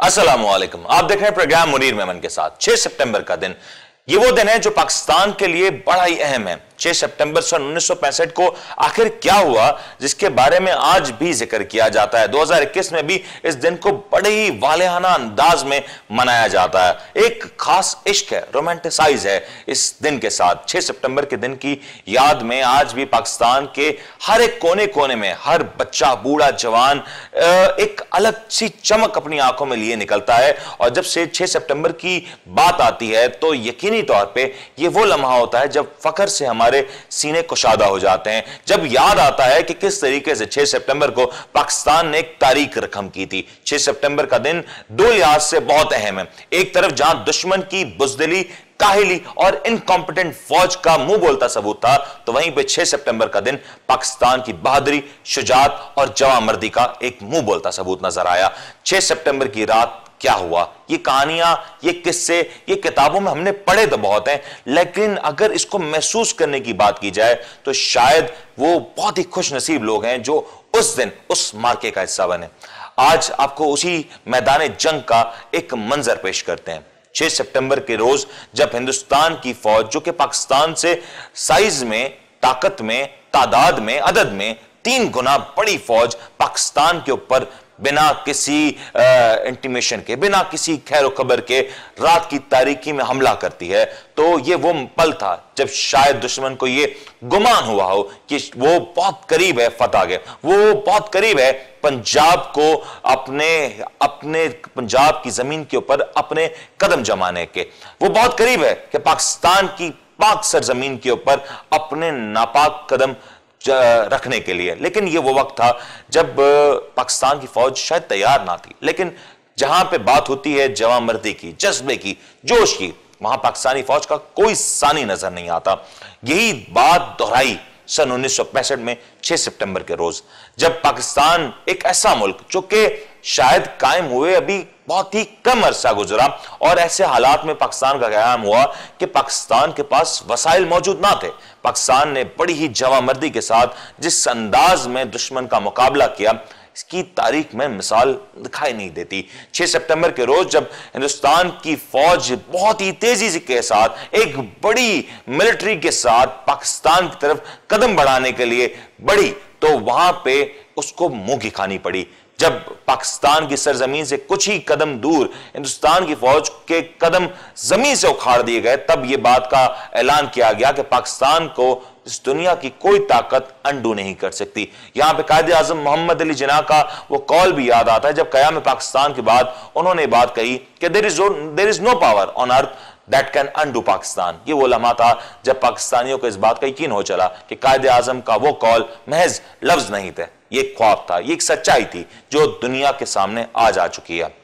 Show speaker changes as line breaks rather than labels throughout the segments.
अस्सलामुअलैकुम। आप देख रहे हैं प्रोग्राम मुनीर मेमन के साथ। 6 सितंबर का दिन, ये वो दिन है जो पाकिस्तान के लिए बड़ा ही अहम है। 6 सितंबर सन 1965 को आखिर क्या हुआ जिसके बारे में आज भी जिक्र किया जाता है। 2021 में भी इस दिन को बड़े ही वालेहाना अंदाज में मनाया जाता है। एक खास इश्क है, रोमांटिसाइज है इस दिन के साथ। 6 सितंबर के दिन की याद में आज भी पाकिस्तान के हर एक कोने कोने में हर बच्चा, बूढ़ा, जवान एक अलग सी चमक अपनी आंखों में लिए निकलता है। और जब से 6 सितंबर की बात आती है तो यकीनी तौर पे ये वो लम्हा होता है जब फख्र से हमारे सीने कुशादा हो जाते हैं, जब याद आता है कि किस तरीके से 6 सितंबर को पाकिस्तान ने एक तारीख रकम की थी। 6 सितंबर का दिन दो लिहाज से बहुत अहम है। एक तरफ जहां दुश्मन की बुज़दिली, काहिली और इनकॉम्पिटेंट फौज का मुंह बोलता सबूत था, तो वहीं पे 6 सितंबर का दिन पाकिस्तान की बहादुरी, शुजाअत और जवामर्दी का एक मुंह बोलता सबूत नजर आया। 6 सितंबर की रात क्या हुआ, ये कहानियां, ये किस्से, ये किताबों में हमने पढ़े तो बहुत हैं, लेकिन अगर इसको महसूस करने की बात की जाए तो शायद वो बहुत ही खुश नसीब लोग हैं जो उस दिन उस मार्के का हिस्सा बने। आज आपको उसी मैदान जंग का एक मंजर पेश करते हैं। 6 सितंबर के रोज जब हिंदुस्तान की फौज, जो कि पाकिस्तान से साइज में, ताकत में, तादाद में, अदद में 3 गुना बड़ी फौज पाकिस्तान के ऊपर बिना किसी इंटीमेशन के, बिना किसी खैर खबर के रात की तारीकी में हमला करती है, तो ये वो पल था जब शायद दुश्मन को ये गुमान हुआ हो कि वो बहुत करीब है फतह के, वो बहुत करीब है पंजाब को अपने पंजाब की जमीन के ऊपर अपने कदम जमाने के, वो बहुत करीब है कि पाकिस्तान की पाक सरजमीन के ऊपर अपने नापाक कदम रखने के लिए। लेकिन यह वो वक्त था जब पाकिस्तान की फौज शायद तैयार ना थी, लेकिन जहां पे बात होती है जवामर्दी की, जज्बे की, जोश की, वहां पाकिस्तानी फौज का कोई सानी नजर नहीं आता। यही बात दोहराई सन 1965 में 6 सितंबर के रोज, जब पाकिस्तान एक ऐसा मुल्क जो कि शायद कायम हुए अभी बहुत ही कम अरसा गुजरा, और ऐसे हालात में पाकिस्तान का क़याम हुआ कि पाकिस्तान के पास वसाइल मौजूद ना थे। पाकिस्तान ने बड़ी ही जवामर्दी के साथ जिस अंदाज में दुश्मन का मुकाबला किया, इसकी तारीख में मिसाल दिखाई नहीं देती। 6 सितंबर के रोज जब हिंदुस्तान की फौज बहुत ही तेजी के साथ, एक बड़ी मिलिट्री के साथ पाकिस्तान की तरफ कदम बढ़ाने के लिए बढ़ी, तो वहां पे उसको मुंह की खानी पड़ी। जब पाकिस्तान की सरजमीन से कुछ ही कदम दूर हिंदुस्तान की फौज के कदम जमीन से उखाड़ दिए गए, तब यह बात का ऐलान किया गया कि पाकिस्तान को इस दुनिया की कोई ताकत अंडू नहीं कर सकती। यहां पे कायदे आजम मोहम्मद अली जिन्ना का वो कॉल भी याद आता है जब कयाम पाकिस्तान के बाद उन्होंने बात कही कि there is no power on earth that can undo Pakistan. ये वो लम्हा था जब पाकिस्तानियों को इस बात का यकीन हो चला कि कायदे आजम का वो कॉल महज लफ्ज नहीं थे, ये ख्वाब था, ये एक सच्चाई थी जो दुनिया के सामने आज आ चुकी है।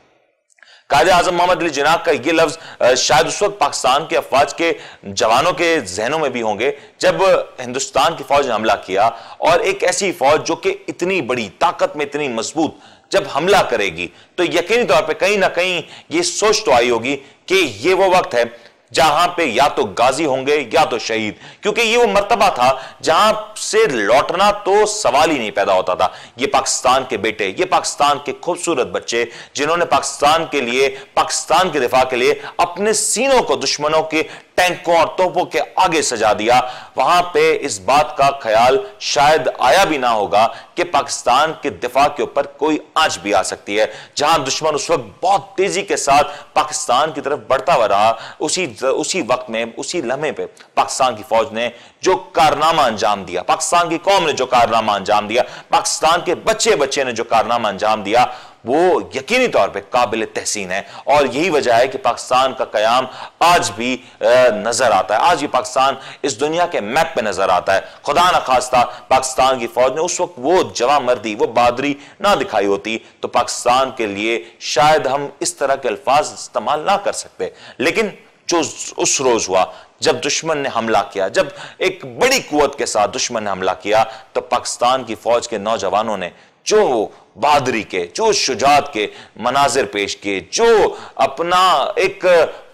कायदे आजम मोहम्मद अली जिन्ना का ये लफ्ज शायद उस वक्त पाकिस्तान के अफवाज के जवानों के जहनों में भी होंगे जब हिंदुस्तान की फौज ने हमला किया, और एक ऐसी फौज जो कि इतनी बड़ी ताकत में, इतनी मजबूत जब हमला करेगी, तो यकीनी तौर पे कहीं ना कहीं ये सोच तो आई होगी कि ये वो वक्त है जहां पे या तो गाजी होंगे या तो शहीद, क्योंकि ये वो मर्तबा था जहां से लौटना तो सवाल ही नहीं पैदा होता था। ये पाकिस्तान के बेटे, ये पाकिस्तान के खूबसूरत बच्चे जिन्होंने पाकिस्तान के लिए, पाकिस्तान के दिफा के लिए अपने सीनों को दुश्मनों के टैंकों और तोपों के आगे सजा दिया, वहां पे इस बात का ख्याल शायद आया भी ना होगा कि पाकिस्तान के दिफा के ऊपर कोई आंच भी आ सकती है। जहां दुश्मन उस वक्त बहुत तेजी के साथ पाकिस्तान की तरफ बढ़ता हुआ रहा, उसी वक्त में, उसी लम्हे पे पाकिस्तान की फौज ने जो कारनामा अंजाम दिया, पाकिस्तान की कौम ने जो कारनामा अंजाम दिया, पाकिस्तान के बच्चे बच्चे ने जो कारनामा अंजाम दिया, वो यकीनी तौर पे काबिल तहसीन है। और यही वजह है कि पाकिस्तान का कयाम आज भी नजर आता है, आज भी पाकिस्तान इस दुनिया के मैप पे नजर आता है। खुदा न खास्ता पाकिस्तान की फौज ने उस वक्त वो जवामर्दी, वो बहादुरी ना दिखाई होती, तो पाकिस्तान के लिए शायद हम इस तरह के अल्फाज इस्तेमाल ना कर सकते। लेकिन जो उस रोज हुआ जब दुश्मन ने हमला किया, जब एक बड़ी कुव्वत के साथ दुश्मन ने हमला किया, तो पाकिस्तान की फौज के नौजवानों ने जो बहादुरी के, जो शुजाअत के मनाजिर पेश किए, जो अपना एक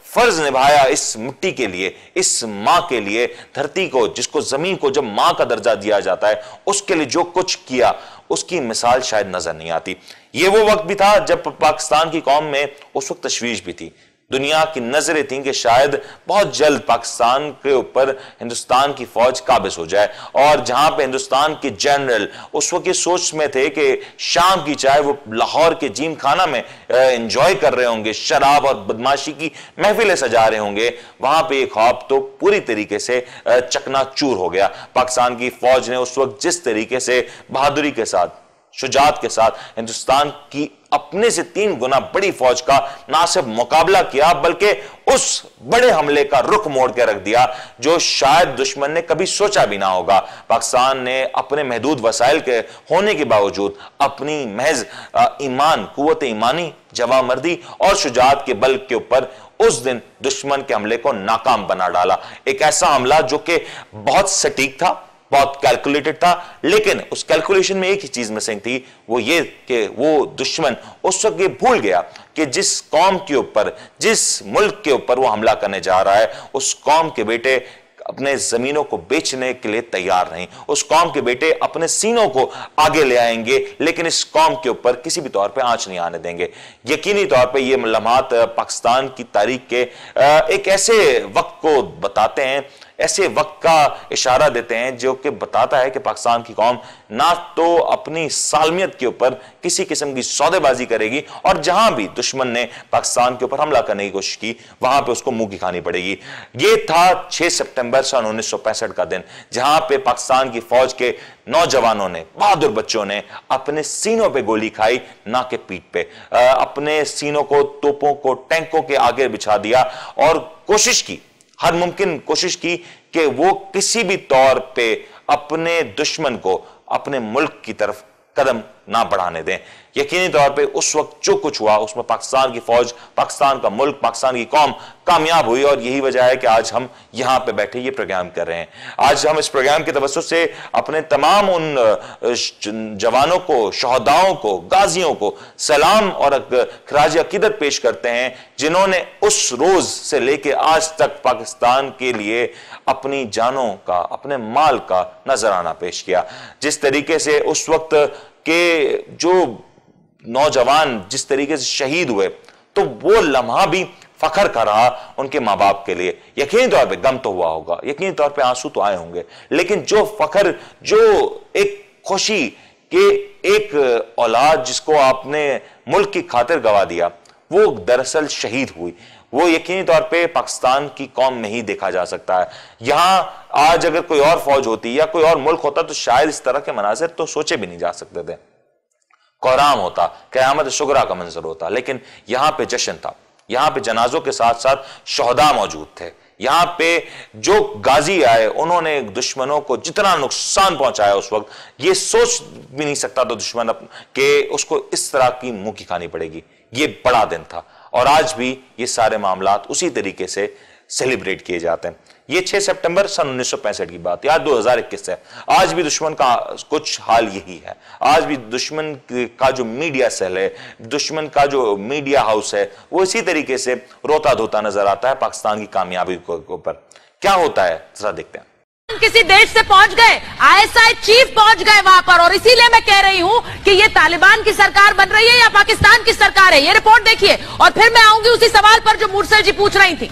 फर्ज निभाया इस मिट्टी के लिए, इस मां के लिए, धरती को, जिसको जमीन को जब मां का दर्जा दिया जाता है, उसके लिए जो कुछ किया, उसकी मिसाल शायद नजर नहीं आती। ये वो वक्त भी था जब पाकिस्तान की कौम में उस वक्त तशवीश भी थी, दुनिया की नजरें थीं कि शायद बहुत जल्द पाकिस्तान के ऊपर हिंदुस्तान की फौज काबिज हो जाए। और जहां पे हिंदुस्तान के जनरल उस वक्त सोच में थे कि शाम की चाय वो लाहौर के जीम खाना में एंजॉय कर रहे होंगे, शराब और बदमाशी की महफिलें सजा रहे होंगे, वहां पे एक ख्वाब तो पूरी तरीके से चकनाचूर हो गया। पाकिस्तान की फौज ने उस वक्त जिस तरीके से बहादुरी के साथ, शुजात के साथ हिंदुस्तान की अपने से 3 गुना बड़ी फौज का ना सिर्फ मुकाबला किया, बल्कि उस बड़े हमले का रुख मोड़ के रख दिया जो शायद दुश्मन ने कभी सोचा भी ना होगा। पाकिस्तान ने अपने महदूद वसाइल के होने के बावजूद अपनी महज ईमान, कुव्वत ईमानी, जवामर्दी और शुजात के बल के ऊपर उस दिन दुश्मन के हमले को नाकाम बना डाला। एक ऐसा हमला जो कि बहुत सटीक था, बहुत कैलकुलेटेड था, लेकिन उस कैलकुलेशन में एक ही चीज मिसिंग थी, वो ये कि वो दुश्मन उस वक्त ये भूल गया कि जिस कौम के ऊपर, जिस मुल्क के ऊपर वो हमला करने जा रहा है, उस कौम के बेटे अपने जमीनों को बेचने के लिए तैयार नहीं, उस कौम के बेटे अपने सीनों को आगे ले आएंगे, लेकिन इस कौम के ऊपर किसी भी तौर पे आंच नहीं आने देंगे। यकीनी तौर पे ये लम्हात पाकिस्तान की तारीख के एक ऐसे वक्त को बताते हैं, ऐसे वक्त का इशारा देते हैं जो कि बताता है कि पाकिस्तान की कौम ना तो अपनी सालमियत के ऊपर किसी किस्म की सौदेबाजी करेगी, और जहां भी दुश्मन ने पाकिस्तान के ऊपर हमला करने की कोशिश की, वहां पे उसको मुंह की खानी पड़ेगी। ये था 6 सितंबर सन 1965 का दिन, जहां पे पाकिस्तान की फौज के नौजवानों ने, बहादुर बच्चों ने अपने सीनों पे गोली खाई, ना के पीठ पे। अपने सीनों को तोपों को, टैंकों के आगे बिछा दिया और कोशिश की, हर मुमकिन कोशिश की कि वो किसी भी तौर पे अपने दुश्मन को अपने मुल्क की तरफ कदम ना बढ़ाने दें। यकीनी तौर पे उस वक्त जो कुछ हुआ उसमें पाकिस्तान की फौज, पाकिस्तान का मुल्क, पाकिस्तान की कौम कामयाब हुई, और यही वजह है कि आज हम यहां पे बैठे ये प्रोग्राम कर रहे हैं। आज हम इस प्रोग्राम की तवज्जो से अपने तमाम उन जवानों को, शहदाओं को, गाजियों को सलाम और खराज अकीदत पेश करते हैं, जिन्होंने उस रोज से लेके आज तक पाकिस्तान के लिए अपनी जानों का, अपने माल का नजराना पेश किया। जिस तरीके से उस वक्त के जो नौजवान जिस तरीके से शहीद हुए, तो वो लम्हा भी फखर का रहा उनके मां बाप के लिए। यकीनी तौर पे गम तो हुआ होगा, यकीनी तौर पे आंसू तो आए होंगे, लेकिन जो फखर, जो एक खुशी कि एक औलाद जिसको आपने मुल्क की खातिर गवा दिया, वो दरअसल शहीद हुई, वो यकीनी तौर पे पाकिस्तान की कौम में ही देखा जा सकता है। यहां आज अगर कोई और फौज होती या कोई और मुल्क होता तो शायद इस तरह के मनाजिर तो सोचे भी नहीं जा सकते थे। कोहराम होता, क़यामत शुगरा का मंजर होता, लेकिन यहां पे जश्न था, यहां पे जनाजों के साथ साथ शहदा मौजूद थे। यहां पे जो गाजी आए, उन्होंने दुश्मनों को जितना नुकसान पहुंचाया उस वक्त, ये सोच भी नहीं सकता था दुश्मन कि उसको इस तरह की मुंह की खानी पड़ेगी। ये बड़ा दिन था, और आज भी ये सारे मामलात उसी तरीके से सेलिब्रेट किए जाते हैं। ये 6 सितंबर सन 1965 की बात, यार 2021 है। आज भी दुश्मन का कुछ हाल यही है। आज भी दुश्मन का जो मीडिया सेल है, दुश्मन का जो मीडिया हाउस है, वो इसी तरीके से रोता धोता नजर आता है पाकिस्तान की कामयाबी के ऊपर। क्या होता है जरा देखते हैं।
किसी देश से पहुंच गए, आईएसआई चीफ पहुंच गए वहां पर, और इसीलिए मैं कह रही हूं कि ये तालिबान की सरकार बन रही है या पाकिस्तान की सरकार है। ये रिपोर्ट देखिए, और फिर मैं आऊंगी उसी सवाल पर जो मुरसल जी पूछ रही थी।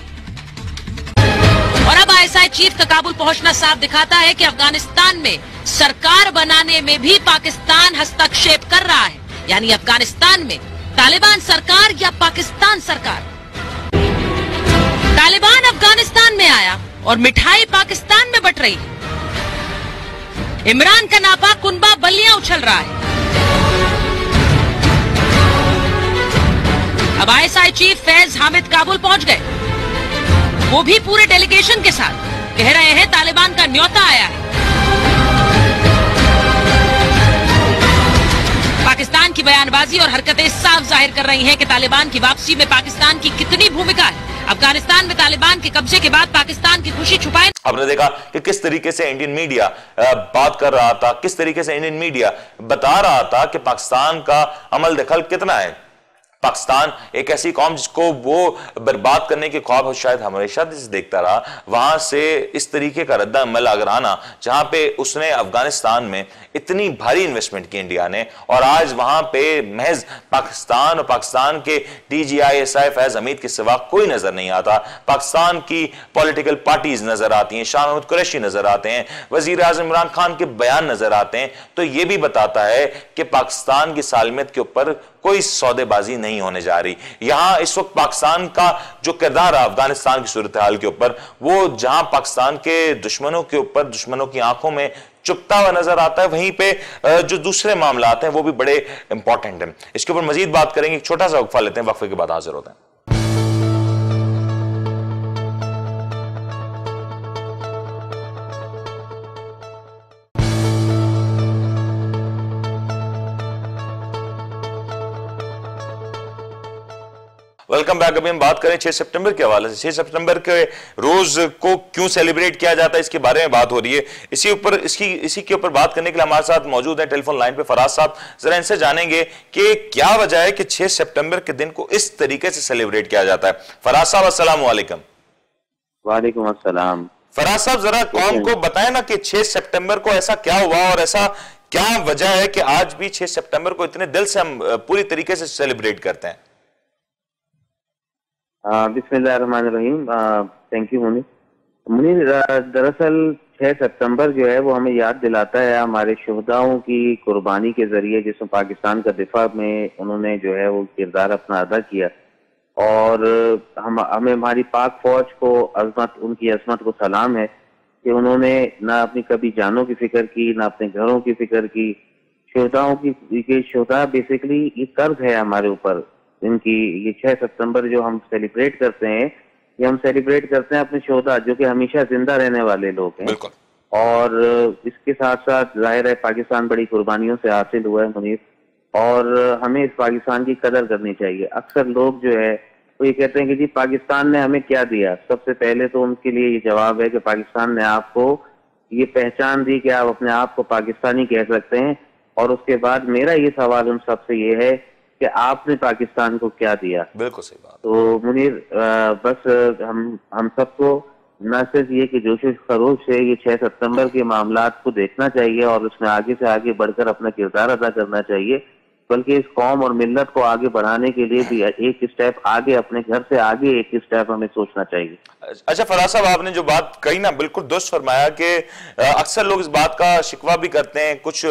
और अब आईएसआई चीफ का काबुल पहुंचना साफ दिखाता है कि अफगानिस्तान में सरकार बनाने में भी पाकिस्तान हस्तक्षेप कर रहा है। यानी अफगानिस्तान में तालिबान सरकार या पाकिस्तान सरकार। तालिबान अफगानिस्तान में आया और मिठाई पाकिस्तान में बट रही है। इमरान का नापाक कुनबा बल्लियां उछल रहा है। अब आईएसआई चीफ फैज हामिद काबुल पहुंच गए, वो भी पूरे डेलीगेशन के साथ। कह रहे हैं तालिबान का न्योता आया है। पाकिस्तान की बयानबाजी और हरकतें साफ जाहिर कर रही हैं कि तालिबान की वापसी में पाकिस्तान की कितनी भूमिका है। अफगानिस्तान में तालिबान के कब्जे के बाद पाकिस्तान की खुशी छुपाए।
आपने देखा कि किस तरीके से इंडियन मीडिया बात कर रहा था, किस तरीके से इंडियन मीडिया बता रहा था कि पाकिस्तान का अमल दखल कितना है, पाकिस्तान एक ऐसी कौम जिसको वो बर्बाद करने के ख्वाब शायद हमेशा से देखता रहा, वहां से इस तरीके का रद्द अमल अगर आना, जहां पे उसने अफगानिस्तान में इतनी भारी इन्वेस्टमेंट की इंडिया ने, और आज वहां पे महज पाकिस्तान और पाकिस्तान के TGI-SI फैज हमीद के सिवा कोई नजर नहीं आता। पाकिस्तान की पॉलिटिकल पार्टीज नजर आती हैं, शाह महमूद कुरैशी नजर आते हैं, वजीर आजम इमरान खान के बयान नजर आते हैं। तो यह भी बताता है कि पाकिस्तान की सालमियत के ऊपर कोई सौदेबाजी नहीं होने जा रही। यहां इस वक्त पाकिस्तान का जो किरदार है अफगानिस्तान की सूरत हाल के ऊपर, वो जहां पाकिस्तान के दुश्मनों के ऊपर, दुश्मनों की आंखों में चुपता हुआ नजर आता है, वहीं पे जो दूसरे मामला हैं वो भी बड़े इंपॉर्टेंट हैं। इसके ऊपर मजीद बात करेंगे, एक छोटा सा वक्फा लेते हैं, वक्फे के बाद हाजिर होते हैं। Welcome back. अभी हम बात करें 6 सितंबर के हवाले से। 6 सितंबर के रोज को क्यों सेलिब्रेट किया जाता है, इसके बारे में बात हो रही है। इसी के ऊपर बात करने के लिए हमारे साथ मौजूद है टेलीफोन लाइन पे फराज साहब। जरा इनसे जानेंगे कि क्या वजह है कि 6 सितंबर के दिन को इस तरीके से सेलिब्रेट किया जाता है। फराज साहब अस्सलाम वालेकुम।
वालेकुम अस्सलाम।
फराज साहब जरा कौम को बताएं ना कि 6 सितंबर को ऐसा क्या हुआ और ऐसा क्या वजह है कि आज भी 6 सितंबर को इतने दिल से हम पूरी तरीके से सेलिब्रेट करते हैं।
बिस्मिल्लाहिर्रहमानिर्रहीम। Thank you Munir. दरअसल 6 सितंबर जो है वो हमें याद दिलाता है हमारे शहदाओं की कुर्बानी के जरिए, जिसमें पाकिस्तान का दिफा में उन्होंने जो है वो किरदार अपना अदा किया, और हमें हमारी पाक फौज को उनकी अजमत को सलाम है कि उन्होंने ना अपनी कभी जानों की फिक्र की, ना अपने घरों की फिक्र की। शहदाओं की शहदा बेसिकली ये कर्ज है हमारे ऊपर। इनकी ये 6 सितंबर जो हम सेलिब्रेट करते हैं, ये हम सेलिब्रेट करते हैं अपने शोधा जो कि हमेशा जिंदा रहने वाले लोग हैं। और इसके साथ साथ जाहिर है पाकिस्तान बड़ी कुर्बानियों से हासिल हुआ है मुनीर, और हमें इस पाकिस्तान की कदर करनी चाहिए। अक्सर लोग जो है वो ये कहते हैं कि जी पाकिस्तान ने हमें क्या दिया। सबसे पहले तो उनके लिए ये जवाब है कि पाकिस्तान ने आपको ये पहचान दी कि आप अपने आप को पाकिस्तानी कह सकते हैं। और उसके बाद मेरा ये सवाल उन सबसे ये है कि आपने पाकिस्तान को क्या दिया।
बिल्कुल सही बात।
तो मुनीर बस हम सबको न सिर्फ ये कि जोश खरोश से ये 6 सितंबर के मामलात को देखना चाहिए और उसमें आगे से आगे बढ़कर अपना किरदार अदा करना चाहिए, बल्कि इस कौम और मिल्लत को आगे बढ़ाने के लिए भी एक स्टेप आगे, अपने घर से आगे एक स्टेप हमें सोचना चाहिए।
अच्छा फराज साहब, आपने जो बात कही ना बिल्कुल दुरुस्त फरमाया कि अक्सर लोग इस बात का शिकवा भी करते हैं, कुछ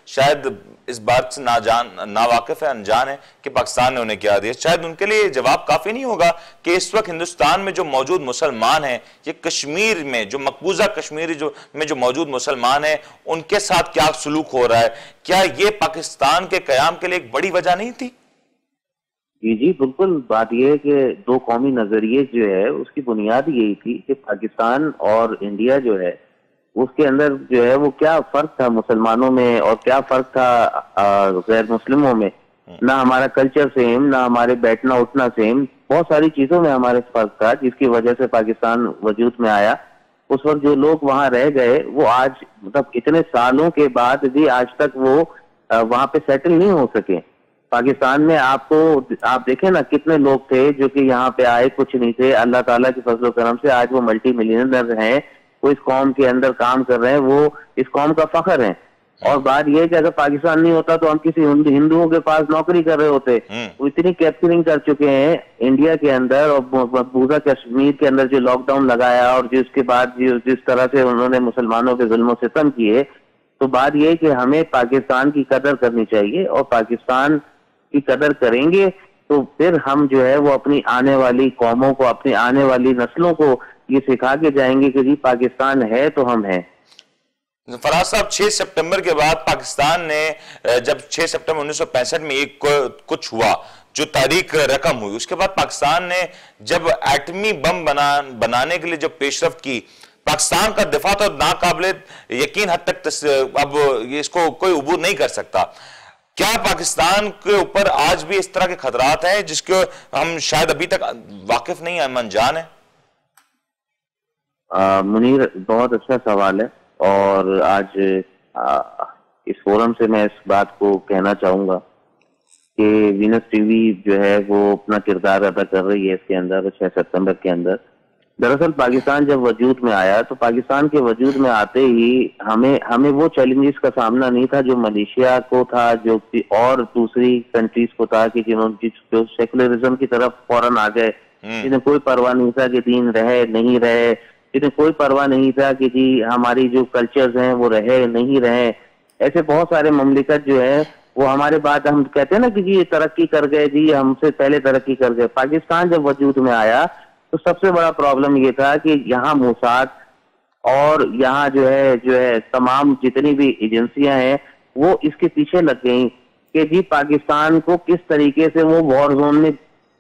शायद इस बात से नावाकिफ है, अनजान है कि पाकिस्तान ने उन्हें क्या दिया। शायद उनके लिए जवाब काफी नहीं होगा कि इस वक्त हिंदुस्तान में जो मौजूद मुसलमान हैं, ये कश्मीर में जो मकबूजा कश्मीर में जो मौजूद मुसलमान हैं, उनके साथ क्या सलूक हो रहा है। क्या ये पाकिस्तान के कयाम के लिए एक बड़ी वजह नहीं थी?
जी बिल्कुल। बात यह है कि दो कौमी नजरिए जो है उसकी बुनियाद यही थी कि पाकिस्तान और इंडिया जो है उसके अंदर जो है वो क्या फर्क था मुसलमानों में और क्या फर्क था गैर मुस्लिमों में। ना हमारा कल्चर सेम, ना हमारे बैठना उठना सेम, बहुत सारी चीजों में हमारे फर्क था, जिसकी वजह से पाकिस्तान वजूद में आया। उस वक्त जो लोग वहां रह गए वो आज मतलब इतने सालों के बाद भी आज तक वो वहां पे सेटल नहीं हो सके। पाकिस्तान में आप देखें ना कितने लोग थे जो कि यहाँ पे आए, कुछ नहीं थे, अल्लाह ताला की फजल करम से आज वो मल्टी मिलियनर हैं, वो इस कौम के अंदर काम कर रहे हैं, वो इस कौम का फख्र है। और बात यह है कि अगर पाकिस्तान नहीं होता तो हम किसी हिंदुओं के पास नौकरी कर रहे होते। वो इतनी कैप्चरिंग कर चुके हैं इंडिया के अंदर और मकबूजा कश्मीर के अंदर जो लॉकडाउन लगाया और जिसके बाद जिस तरह से उन्होंने मुसलमानों के जुल्म सितम किए। तो बात यह है कि हमें पाकिस्तान की कदर करनी चाहिए और पाकिस्तान की कदर करेंगे तो फिर हम जो है वो अपनी आने वाली कौमों को, अपनी आने वाली नस्लों को ये सिखा के जाएंगे कि जी पाकिस्तान है तो हम हैं।
फराज साहब, 6 सितंबर के बाद पाकिस्तान ने जब 6 सितंबर 1965 में एक कुछ हुआ जो तारीख रकम हुई, उसके बाद पाकिस्तान ने जब एटमी बम बनाने के लिए जब पेशरफ्त की, पाकिस्तान का दिफा तो नाकाबिले यकीन हद तक अब इसको कोई उबूर नहीं कर सकता। क्या पाकिस्तान के ऊपर आज भी इस तरह के खतरात हैं जिसके हम शायद अभी तक वाकिफ नहीं है, अनजान है?
मुनीर, बहुत अच्छा सवाल है और आज इस फोरम से मैं इस बात को कहना चाहूंगा कि वीनस टीवी जो है वो अपना किरदार अदा कर रही है इसके अंदर 6 सितंबर के अंदर। दरअसल पाकिस्तान जब वजूद में आया तो पाकिस्तान के वजूद में आते ही हमें वो चैलेंजेस का सामना नहीं था जो मलेशिया को था, जो और दूसरी कंट्रीज को था कि जिन्होंने जो सेकुलरिज्म की तरफ फौरन आ गए, जिन्हें कोई परवाह नहीं था कि दीन रहे नहीं रहे, जिन्हें कोई परवाह नहीं था कि जी हमारी जो कल्चर्स हैं वो रहे नहीं रहे। ऐसे बहुत सारे ममलिकत जो है वो हमारे बाद हम कहते हैं ना कि जी ये तरक्की कर गए, जी हमसे पहले तरक्की कर गए। पाकिस्तान जब वजूद में आया तो सबसे बड़ा प्रॉब्लम ये था कि यहाँ मोसाद और यहाँ जो है तमाम जितनी भी एजेंसियां हैं वो इसके पीछे लग गई कि जी पाकिस्तान को किस तरीके से वो वॉर जोन में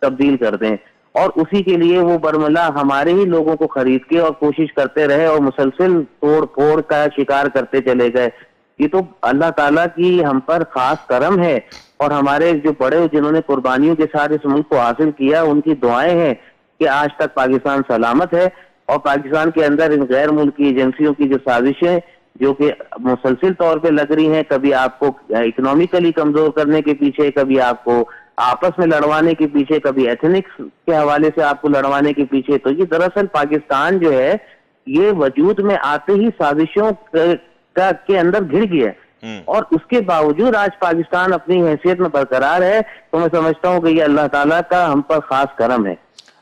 तब्दील कर दें, और उसी के लिए वो बरमला हमारे ही लोगों को खरीद के और कोशिश करते रहे और मुसलसल तोड़ फोड़ का शिकार करते चले गए। ये तो अल्लाह ताला की हम पर खास करम है और हमारे जो बड़े जिन्होंने कुर्बानियों के साथ इस मुल्क को हासिल किया उनकी दुआएं हैं कि आज तक पाकिस्तान सलामत है। और पाकिस्तान के अंदर इन गैर मुल्की एजेंसियों की जो साजिशें जो कि मुसलसिल तौर पे लग रही हैं, कभी आपको इकोनॉमिकली कमजोर करने के पीछे, कभी आपको आपस में लड़वाने के पीछे, कभी एथनिक्स के हवाले से आपको लड़वाने के पीछे, तो ये दरअसल पाकिस्तान जो है ये वजूद में आते ही साजिशों के अंदर घिर गया और उसके बावजूद आज पाकिस्तान अपनी हैसियत में बरकरार है। तो मैं समझता हूँ कि ये अल्लाह ताला का हम पर खास करम है।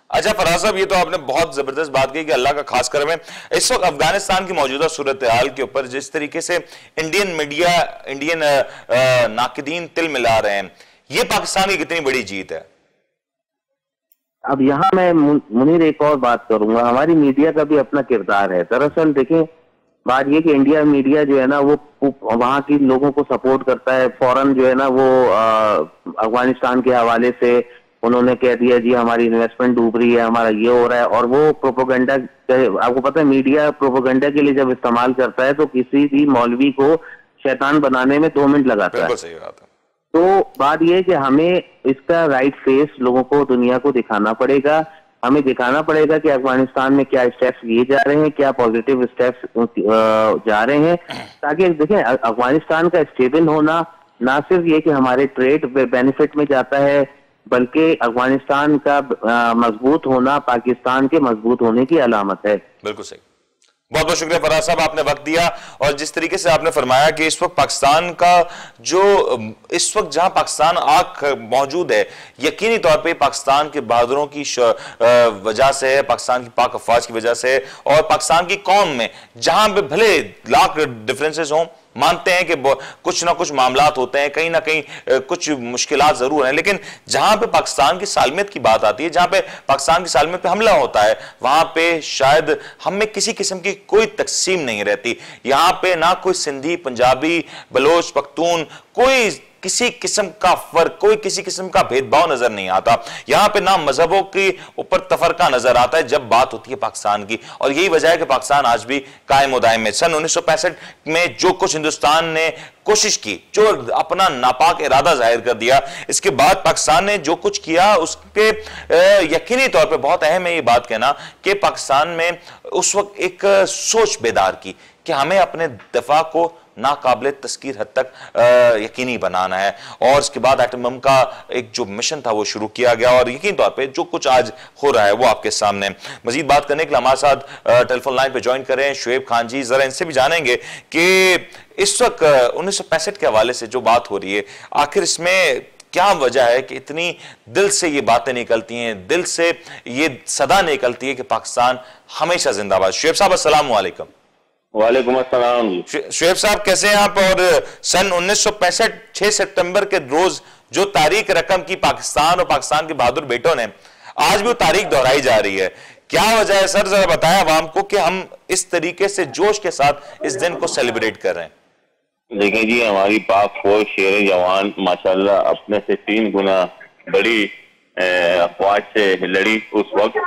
अच्छा फराज साहब, ये तो आपने बहुत जबरदस्त बात की कि अल्लाह का खास करम है। इस वक्त अफगानिस्तान की मौजूदा सूरत हाल के ऊपर जिस तरीके से इंडियन मीडिया, इंडियन नाकिदीन तिल मिला रहे हैं, ये पाकिस्तान की कितनी बड़ी जीत है?
अब यहाँ मैं मुनीर एक और बात करूंगा, हमारी मीडिया का भी अपना किरदार है। दरअसल देखें बात ये कि इंडिया मीडिया जो है ना वो वहाँ की लोगों को सपोर्ट करता है। फौरन जो है ना वो अफगानिस्तान के हवाले से उन्होंने कह दिया जी हमारी इन्वेस्टमेंट डूब रही है, हमारा ये हो रहा है। और वो प्रोपोगंडा, आपको पता है मीडिया प्रोपोगंडा के लिए जब इस्तेमाल करता है तो किसी भी मौलवी को शैतान बनाने में 2 मिनट लगाता है।
सही बात है।
तो बात यह है कि हमें इसका राइट फेस लोगों को, दुनिया को दिखाना पड़ेगा। हमें दिखाना पड़ेगा कि अफगानिस्तान में क्या स्टेप्स लिए जा रहे हैं, क्या पॉजिटिव स्टेप्स जा रहे हैं, ताकि देखें अफगानिस्तान का स्टेबल होना ना सिर्फ ये कि हमारे ट्रेड बेनिफिट में जाता है, बल्कि अफगानिस्तान का मजबूत होना पाकिस्तान के मजबूत होने की अलामत है।
बिल्कुल सही। बहुत बहुत शुक्रिया फराज साहब, आपने वक्त दिया और जिस तरीके से आपने फरमाया कि इस वक्त पाकिस्तान का जो इस वक्त जहां पाकिस्तान आंख मौजूद है, यकीनी तौर पे पाकिस्तान के बहादुरों की वजह से है, पाकिस्तान की पाक अफवाज की वजह से, और पाकिस्तान की कौम में जहां पे भले लाख डिफरेंसेस हों, मानते हैं कि कुछ ना कुछ मामलात होते हैं, कहीं ना कहीं कुछ मुश्किलात जरूर हैं, लेकिन जहां पे पाकिस्तान की सालमियत की बात आती है, जहां पे पाकिस्तान की सालमियत पे हमला होता है, वहां पे शायद हम में किसी किस्म की कोई तकसीम नहीं रहती। यहां पे ना कोई सिंधी, पंजाबी, बलोच, पख्तून, कोई किसी किस्म का फर्क, कोई किसी किस्म का भेदभाव नजर नहीं आता। यहां पे ना मजहबों के ऊपर तफरका नजर आता है जब बात होती है पाकिस्तान की, और यही वजह है कि पाकिस्तान आज भी कायम व दायम है। सन 1965 में जो कुछ हिंदुस्तान ने कोशिश की, जो अपना नापाक इरादा जाहिर कर दिया, इसके बाद पाकिस्तान ने जो कुछ किया उसके यकीनी तौर पे बहुत अहम है ये बात कहना कि पाकिस्तान में उस वक्त एक सोच बेदार की कि हमें अपने दफा को नाकाबिले तस्कीर हद तक यकीनी बनाना है, और इसके बाद एटम बम का एक जो मिशन था वो शुरू किया गया, और यकीनी तौर पे जो कुछ आज हो रहा है वो आपके सामने। मजीद बात करने के लिए हमारे साथ टेलीफोन लाइन पे ज्वाइन करें शुएब खान जी। जरा इनसे भी जानेंगे कि इस वक्त 1965 के हवाले से जो बात हो रही है, आखिर इसमें क्या वजह है कि इतनी दिल से ये बातें निकलती हैं, दिल से ये सदा निकलती है कि पाकिस्तान हमेशा जिंदाबाद। शुएब साहब अस्सलाम वालेकुम।
वालेकुम अस्सलाम।
शुएब साहब कैसे हैं आप? और सन 1965 6 सितंबर के रोज जो तारीख रकम की पाकिस्तान और पाकिस्तान के बहादुर बेटों ने, आज भी वो तारीख दोहराई जा रही है, क्या वजह है सर? जरा बताएं आवाम को कि हम इस तरीके से जोश के साथ इस दिन को सेलिब्रेट कर रहे हैं।
देखें जी, हमारी पाक फौज शेर जवान माशाल्लाह अपने से 3 गुना बड़ी अफवाज से लड़ी उस वक्त,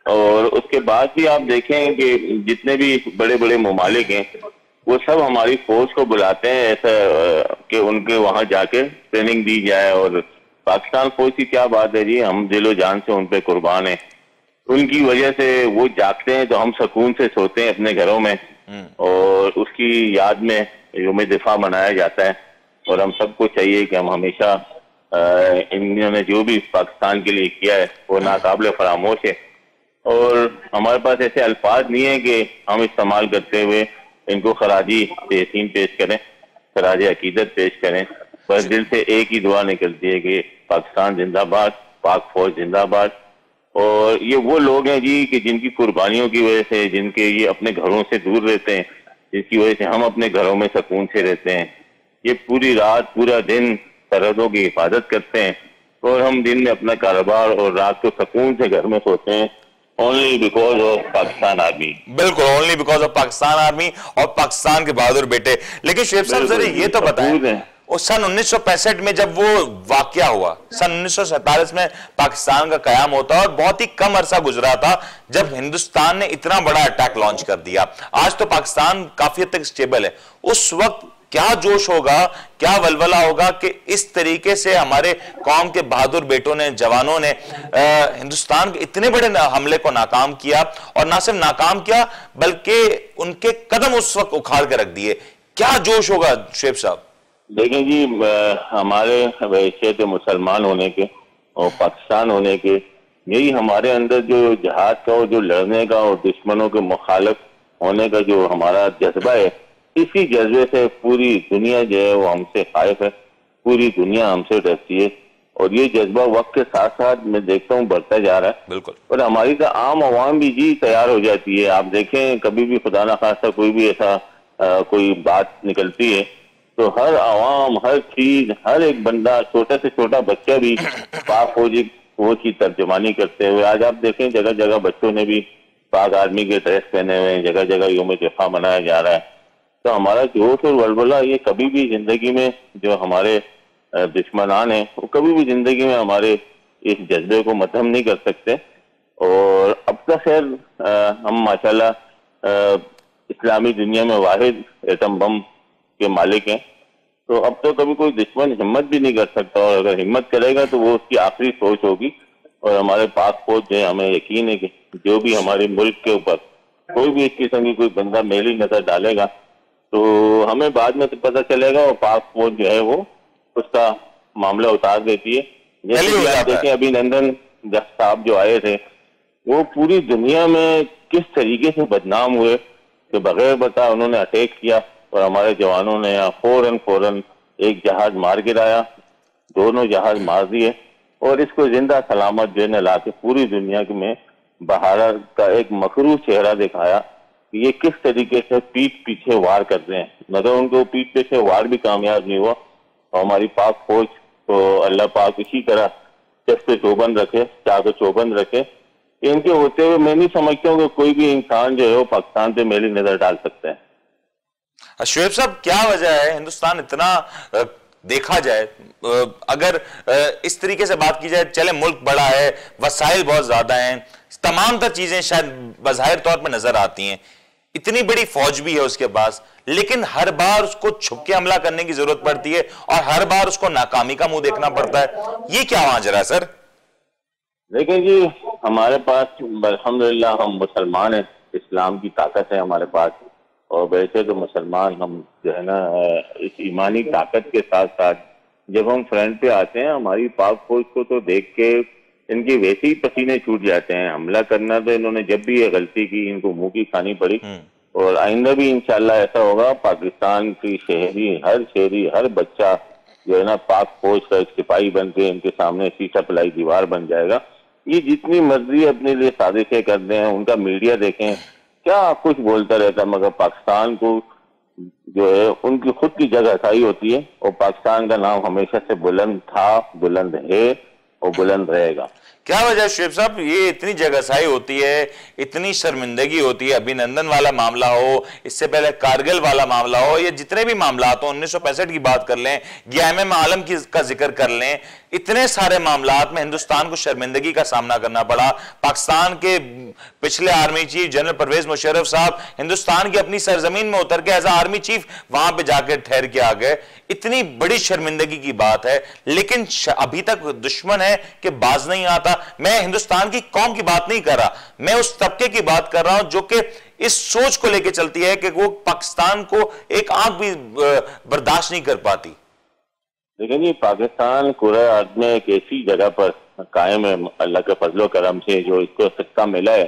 और उसके बाद भी आप देखें कि जितने भी बड़े बड़े ममालिक हैं वो सब हमारी फौज को बुलाते हैं ऐसा कि उनके वहां जाके ट्रेनिंग दी जाए। और पाकिस्तान फौज की क्या बात है जी, हम दिलो जान से उन पे कुर्बान हैं। उनकी वजह से वो जागते हैं तो हम सुकून से सोते हैं अपने घरों में, और उसकी याद में यौम दिफा मनाया जाता है। और हम सबको चाहिए कि हम हमेशा इन्होंने जो भी पाकिस्तान के लिए किया है वो नाकाबिले फरामोश है, और हमारे पास ऐसे अल्फाज नहीं है कि हम इस्तेमाल करते हुए इनको खराजी तहसीन पेश करें, खराज अकीदत पेश करें। बस दिल से एक ही दुआ निकलती है कि पाकिस्तान जिंदाबाद, पाक फौज जिंदाबाद। और ये वो लोग हैं जी कि जिनकी कुर्बानियों की वजह से, जिनके ये अपने घरों से दूर रहते हैं, जिसकी वजह से हम अपने घरों में सुकून से रहते हैं। ये पूरी रात पूरा दिन सरहदों की हिफाजत करते हैं और हम दिन में अपना कारोबार और रात को सुकून से घर में सोते हैं, only because of Pakistan army.
बिल्कुल, only because of Pakistan army और पाकिस्तान के बहादुर बेटे। लेकिन शुएब साहब जरा ये तो बताएं, उस सन 1965 में जब वो वाकया हुआ, सन 1947 में पाकिस्तान का कयाम होता और बहुत ही कम अरसा गुजरा था जब हिंदुस्तान ने इतना बड़ा अटैक लॉन्च कर दिया। आज तो पाकिस्तान काफी हद तक स्टेबल है। उस वक्त क्या जोश होगा, क्या वलवला होगा कि इस तरीके से हमारे कौम के बहादुर बेटों ने, जवानों ने हिंदुस्तान के इतने बड़े हमले को नाकाम किया, और ना सिर्फ नाकाम किया बल्कि उनके कदम उस वक्त उखाड़ के रख दिए। क्या जोश होगा शुएब साहब?
देखें जी, हमारे वैसे तो मुसलमान होने के और पाकिस्तान होने के, यही हमारे अंदर जो जहाद का और जो लड़ने का और दुश्मनों के मुखालिफ होने का जो हमारा जज्बा है, इसी जज्बे से पूरी दुनिया जो है वो हमसे खाइफ है, पूरी दुनिया हमसे डरती है। और ये जज्बा वक्त के साथ साथ मैं देखता हूँ बढ़ता जा रहा है।
बिल्कुल।
और हमारी तो आम आवाम भी जी तैयार हो जाती है। आप देखें, कभी भी खुदा ना खास्ता कोई भी ऐसा कोई बात निकलती है तो हर आवाम, हर चीज, हर एक बंदा, छोटा से छोटा बच्चा भी पाक फौज की तर्जमानी करते हुए, आज आप देखें जगह जगह बच्चों ने भी पाक आर्मी के ड्रेस पहने हुए हैं, जगह जगह यौम दिफा मनाया जा रहा है। तो हमारा जोश और वलवला ये कभी भी जिंदगी में, जो हमारे दुश्मनान हैं वो कभी भी जिंदगी में हमारे इस जज्बे को मध्यम नहीं कर सकते। और अब तक खैर हम माशाल्लाह इस्लामी दुनिया में वाहिद एटम बम के मालिक हैं, तो अब तो कभी कोई दुश्मन हिम्मत भी नहीं कर सकता, और अगर हिम्मत करेगा तो वो उसकी आखिरी सोच होगी। और हमारे पाक फौज जो है, हमें यकीन है कि जो भी हमारे मुल्क के ऊपर कोई भी इस किस्म की कोई बंदा मेली नजर डालेगा तो हमें बाद में तो पता चलेगा, और पाक फौज जो है वो उसका मामला उतार देती है। जैसे आप देखें अभिनंदन साहब जो आए थे वो पूरी दुनिया में किस तरीके से बदनाम हुए कि बगैर बता उन्होंने अटैक किया और हमारे जवानों ने यहाँ फौरन एक जहाज मार गिराया, दोनों जहाज मार दिए, और इसको जिंदा सलामत जो है ला के पूरी दुनिया में भारत का एक मकरूज चेहरा दिखाया कि ये किस तरीके से पीठ पीछे वार कर रहे हैं। मगर उनको पीठ पीछे वार भी कामयाब नहीं हुआ, और हमारी पाक फौज तो अल्लाह पाक इसी तरह चस्त चौबंद रखे, चाक चौबंद रखे। इनके होते हुए मैं नहीं समझता हूँ कि कोई भी इंसान जो है वो पाकिस्तान पे मेरी नजर डाल सकता है।
शुएब साहब, क्या वजह है हिंदुस्तान इतना, देखा जाए अगर इस तरीके से बात की जाए, चले मुल्क बड़ा है, वसाइल बहुत ज्यादा हैं, तमाम तर चीजें शायद बज़ाहिर तौर पर नजर आती हैं, इतनी बड़ी फौज भी है उसके पास, लेकिन हर बार उसको छुप के हमला करने की जरूरत पड़ती है और हर बार उसको नाकामी का मुंह देखना पड़ता है। ये क्या माजरा है सर?
देखिए जी, हमारे पास अल्हम्दुलिल्लाह हम मुसलमान हैं, इस्लाम की ताकत है हमारे पास, और वैसे तो मुसलमान हम जो है ना इस ईमानी ताकत के साथ साथ जब हम फ्रंट पे आते हैं, हमारी पाक फौज को तो देख के इनके वैसे ही पसीने छूट जाते हैं। हमला करना तो इन्होंने जब भी ये गलती की इनको मुंह की खानी पड़ी, और आइंदा भी इंशाल्लाह ऐसा होगा। पाकिस्तान की शहरी हर बच्चा जो है ना पाक फौज का एक सिपाही बन के इनके सामने शीशा पलाई दीवार बन जाएगा। ये जितनी मर्जी अपने लिए साजिशें कर रहे हैं, उनका मीडिया देखें क्या कुछ बोलता रहता, मगर पाकिस्तान को जो है उनकी खुद की जगह सही होती है, और पाकिस्तान का नाम हमेशा से बुलंद था, बुलंद है और बुलंद रहेगा।
क्या वजह शुएब साहब, ये इतनी जगहसाई होती है, इतनी शर्मिंदगी होती है? अभिनंदन वाला मामला हो, इससे पहले कारगिल वाला मामला हो, ये जितने भी मामला हो, 1965 की बात कर लें, गियाम आलम का जिक्र कर लें, इतने सारे मामलात में हिंदुस्तान को शर्मिंदगी का सामना करना पड़ा। पाकिस्तान के पिछले army chief general Pervez Musharraf साहब हिंदुस्तान की अपनी सरजमीन में उतर के एज आर्मी चीफ वहां पे जाकर ठहर के आ गए। इतनी बड़ी शर्मिंदगी की बात है, लेकिन अभी तक दुश्मन है कि बाज नहीं आता। मैं हिंदुस्तान की कौम की बात नहीं कर रहा, मैं उस तबके की बात कर रहा हूं जो कि इस सोच को लेकर चलती है कि वो पाकिस्तान को एक आंख भी बर्दाश्त नहीं कर पाती।
लेकिन ये पाकिस्तान कुराए अर्द में एक ऐसी जगह पर कायम है अल्लाह के फजलो करम से, जो इसको सिक्का मिला है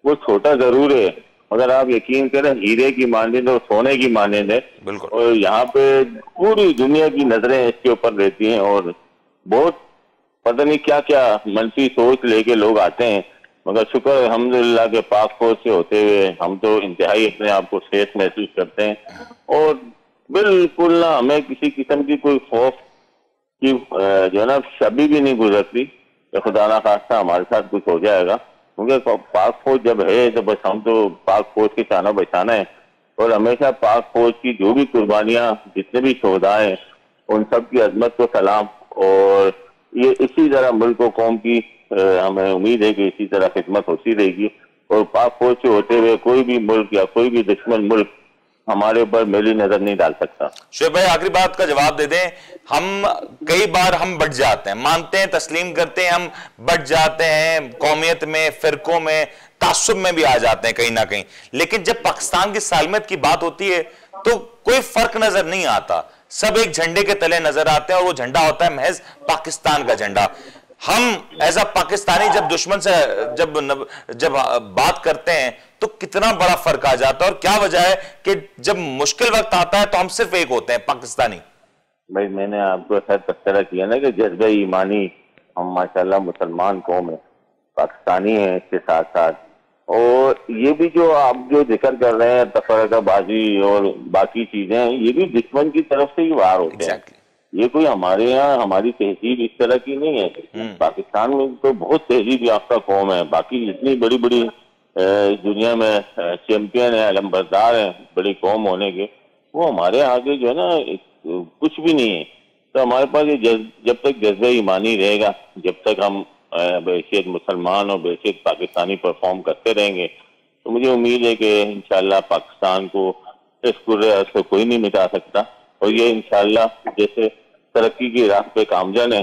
वो छोटा जरूर है, मगर आप यकीन करें हीरे की मानंद और सोने की मानंद है।
बिल्कुल।
और यहाँ पे पूरी दुनिया की नजरें इसके ऊपर रहती हैं और बहुत पता नहीं क्या क्या मनफी सोच लेके लोग आते हैं, मगर शुक्र अल्हम्दुलिल्लाह के पाक फौज से होते हुए हम तो इंतहाई अपने आप को सेफ महसूस करते हैं और बिल्कुल ना हमें किसी किस्म की कोई खौफ की जो है ना शबी भी नहीं गुजरती कि खुदा ना खास्ता हमारे साथ कुछ हो जाएगा, क्योंकि पाक फौज जब है तो बस हम तो पाक फौज के शाना बचाना है और हमेशा पाक फौज की जो भी कुर्बानियां जितने भी शोहदा हैं उन सब की अजमत को सलाम। और ये इसी तरह मुल्क और कौम की हमें उम्मीद है कि इसी तरह खिदमत होती रहेगी और पाक फौज से होते हुए कोई भी मुल्क या कोई भी दुश्मन मुल्क हमारे ऊपर मेली नजर नहीं डाल सकता।
शुएब भाई आखिरी बात का जवाब दे दें, हम कई बार हम बढ़ जाते हैं, मानते हैं तस्लीम करते हैं, हम बढ़ जाते हैं कौमियत में, फिरकों में, तासुब में भी आ जाते हैं कहीं ना कहीं, लेकिन जब पाकिस्तान की सालमियत की बात होती है तो कोई फर्क नजर नहीं आता, सब एक झंडे के तले नजर आते हैं और वो झंडा होता है महज पाकिस्तान का झंडा। हम एज अ पाकिस्तानी जब दुश्मन से जब बात करते हैं तो कितना बड़ा फर्क आ जाता है और क्या वजह है कि जब मुश्किल वक्त आता है तो हम सिर्फ एक होते हैं पाकिस्तानी।
भाई मैंने आपको शायद तस्करा किया ना कि जज्बा ईमानी हम माशाल्लाह मुसलमान कौम है, पाकिस्तानी है इसके साथ साथ, और ये भी जो आप जो जिक्र कर रहे हैं तफरकाबाजी और बाकी चीजें ये भी दुश्मन की तरफ से ही वार होते हैं। ये कोई हमारे यहाँ हमारी तहजीब इस तरह की नहीं है। पाकिस्तान में तो बहुत तहजीब याफ्ता कौम है, बाकी जितनी बड़ी बड़ी दुनिया में चैंपियन है, अलमबरदार है बड़ी कौम होने के, वो हमारे आगे जो है ना कुछ भी नहीं है। तो हमारे पास ये जब तक जज्बा ईमानी रहेगा, जब तक हम बेहसियत मुसलमान और बेहसियत पाकिस्तानी परफॉर्म करते रहेंगे, तो मुझे उम्मीद है कि इंशाल्लाह पाकिस्तान को इस कुर्रे अर्ज़ से कोई नहीं मिटा सकता और ये इंशाल्लाह जैसे तरक्की की राह पे कामयाब है,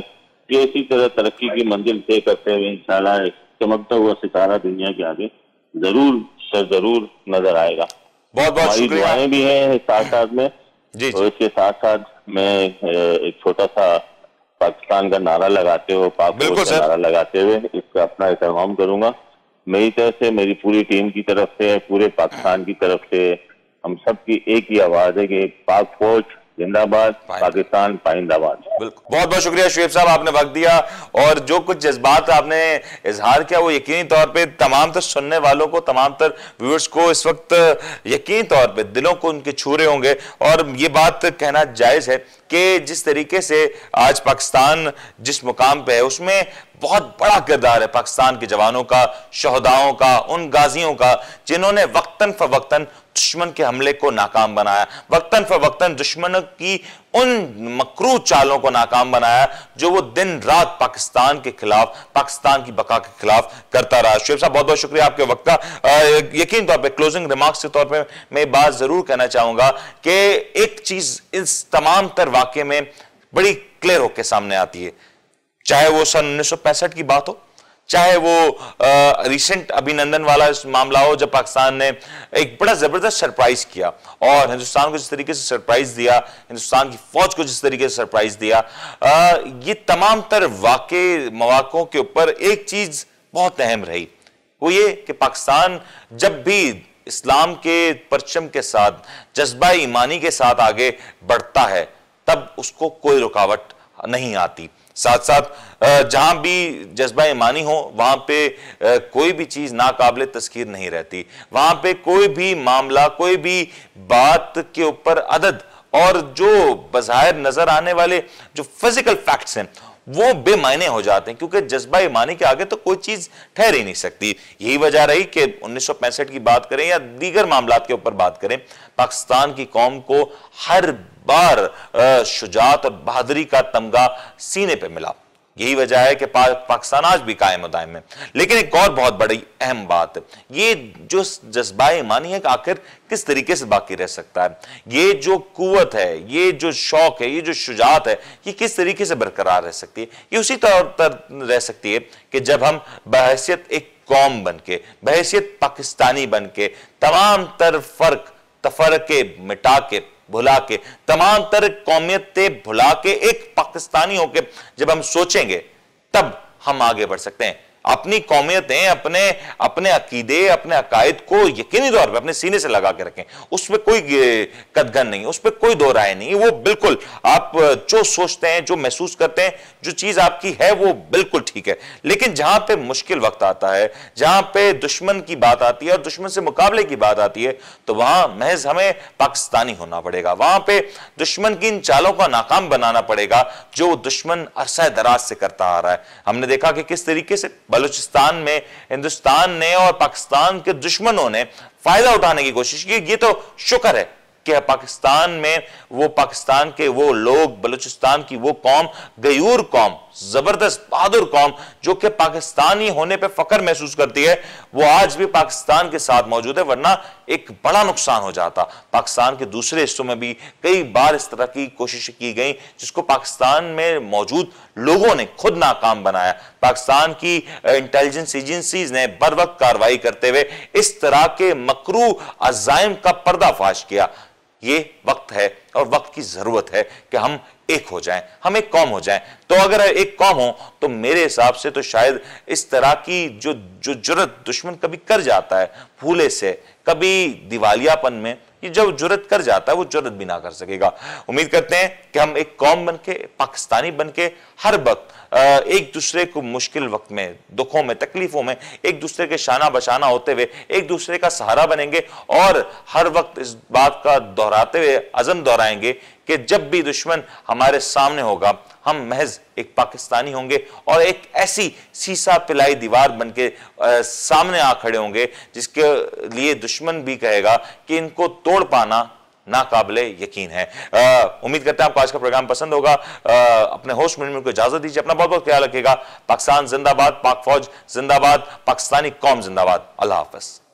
ये इसी तरह तरक्की की मंजिल तय करते हुए इंशाल्लाह चमकता हुआ सितारा दुनिया के आगे जरूर नजर आएगा।
बहुत बहुत
हमारी
शुक्रिया।
दुआएं भी हैं साथ साथ में
जी
और इसके साथ साथ मैं एक छोटा सा पाकिस्तान का नारा लगाते हुए पाक फौज का नारा लगाते हुए इसका अपना एहतराम करूंगा। मेरी तरफ से, मेरी पूरी टीम की तरफ से, पूरे पाकिस्तान की तरफ से हम सब की एक ही आवाज है कि पाक फौज जिंदाबाद, पाकिस्तान पाइंदाबाद।
बिल्कुल, बहुत बहुत शुक्रिया शुएब साहब, आपने वक्त दिया और जो कुछ जज्बात आपने इजहार किया वो यकीनी तौर पे तमाम तर सुनने वालों को, तमाम तर व्यूअर्स को इस वक्त यकीनी तौर पे दिलों को उनके छू रहे होंगे। और ये बात कहना जायज है कि जिस तरीके से आज पाकिस्तान जिस मुकाम पे है उसमें बहुत बड़ा किरदार है पाकिस्तान के जवानों का, शहदाओं का, उन गाजियों का जिन्होंने वक्तन फवक्तन दुश्मन के हमले को नाकाम बनाया, वक्तन फवक्तन दुश्मनों की उन मकरू चालों को नाकाम बनाया जो वो दिन रात पाकिस्तान के खिलाफ, पाकिस्तान की बका के खिलाफ करता रहा। शुएब साहब बहुत बहुत शुक्रिया आपके वक्त का। यकीन तौर पे क्लोजिंग रिमार्क्स के तौर पे मैं बात जरूर कहना चाहूंगा कि एक चीज इस तमाम तर वाकये में बड़ी क्लियर होकर सामने आती है, चाहे वो सन 1965 की बात हो, चाहे वो रिसेंट अभिनंदन वाला मामला हो जब पाकिस्तान ने एक बड़ा जबरदस्त सरप्राइज किया और हिंदुस्तान को जिस तरीके से सरप्राइज दिया, हिंदुस्तान की फौज को जिस तरीके से सरप्राइज दिया, ये तमाम तर मौक़ों के ऊपर एक चीज बहुत अहम रही, वो ये कि पाकिस्तान जब भी इस्लाम के परचम के साथ, जज्बा ईमानी के साथ आगे बढ़ता है तब उसको कोई रुकावट नहीं आती। साथ साथ जहां भी जज्बा ईमानी हो वहां पे कोई भी चीज नाकाबिले तस्कीर नहीं रहती, वहां पे कोई भी मामला, कोई भी बात के ऊपर अदद और जो बज़ाहिर नजर आने वाले जो फिजिकल फैक्ट्स हैं वो बेमायने हो जाते हैं, क्योंकि जज्बा ईमानी के आगे तो कोई चीज ठहर ही नहीं सकती। यही वजह रही कि 1965 की बात करें या दीगर मामलात के ऊपर बात करें, पाकिस्तान की कौम को हर बार शुजात और बहादुरी का तमगा सीने पे मिला। यही वजह है कि पाकिस्तान आज भी कायम और दायम है। लेकिन एक और बहुत बड़ी अहम बात है, ये जो जज्बा ईमानी है आखिर किस तरीके से बाकी रह सकता है, ये जो कुव्वत है, ये जो शौक है, ये जो शुजात है, ये किस तरीके से बरकरार रह सकती है। ये उसी तौर पर रह सकती है कि जब हम बहैसियत एक कौम बनके, बहैसियत पाकिस्तानी बनके तमाम तर फर्क तफरके मिटा के भुला के, तमाम तरह कौमियतें भुला के एक पाकिस्तानी होके जब हम सोचेंगे तब हम आगे बढ़ सकते हैं। अपनी कौमियतें, अपने अकीदे, अपने अकायद को यकीनी तौर पे अपने सीने से लगा के रखें, उसमें कोई कदगन नहीं, उसमें कोई दो राय नहीं। वो बिल्कुल आप जो सोचते हैं, जो महसूस करते हैं, जो चीज आपकी है वो बिल्कुल ठीक है। लेकिन जहां पे मुश्किल वक्त आता है, जहां पे दुश्मन की बात आती है और दुश्मन से मुकाबले की बात आती है, तो वहां महज हमें पाकिस्तानी होना पड़ेगा। वहां पे दुश्मन की इन चालों का नाकाम बनाना पड़ेगा जो दुश्मन अरसा दराज से करता आ रहा है। हमने देखा कि किस तरीके से बलूचिस्तान में हिंदुस्तान ने और पाकिस्तान के दुश्मनों ने फायदा उठाने की कोशिश की। ये तो शुक्र है कि पाकिस्तान में पाकिस्तान के वो लोग, बलूचिस्तान की वो कौम, गयूर कौम, जबरदस्त बहादुर कौम जो कि पाकिस्तानी होने पे फख्र महसूस करती है, वो आज भी पाकिस्तान के साथ मौजूद है। वरना एक बड़ा नुकसान हो जाता। पाकिस्तान के दूसरे हिस्सों में भी कई बार इस तरह की कोशिश की गई जिसको पाकिस्तान में मौजूद लोगों ने खुद नाकाम बनाया। पाकिस्तान की इंटेलिजेंस एजेंसीज ने बर वक्त कार्रवाई करते हुए इस तरह के मकरू अज़ाइम का पर्दाफाश किया। ये वक्त है और वक्त की जरूरत है कि हम एक हो जाएं, हम एक कौम हो जाएं। तो अगर एक कौम हो तो मेरे हिसाब से तो शायद इस तरह की जो जुर्रत दुश्मन कभी कर जाता है भूले से, कभी दिवालियापन में, ये जब जुर्रत कर जाता है वो जुर्रत भी ना कर सकेगा। उम्मीद करते हैं कि हम एक कौम बनके, पाकिस्तानी बनके हर वक्त एक दूसरे को मुश्किल वक्त में, दुखों में, तकलीफों में एक दूसरे के शाना बशाना होते हुए एक दूसरे का सहारा बनेंगे और हर वक्त इस बात का दोहराते हुए अज़म दोहराएंगे कि जब भी दुश्मन हमारे सामने होगा हम महज एक पाकिस्तानी होंगे और एक ऐसी सीसा पिलाई दीवार बनके सामने आ खड़े होंगे जिसके लिए दुश्मन भी कहेगा कि इनको तोड़ पाना नाकाबिले यकीन है। उम्मीद करते हैं आपको आज का प्रोग्राम पसंद होगा। अपने होस्ट मुनीर को इजाजत दीजिए। अपना बहुत बहुत ख्याल रखिएगा। पाकिस्तान जिंदाबाद, पाक फौज जिंदाबाद, पाकिस्तानी कौम जिंदाबाद। अल्लाह हाफ़िज़।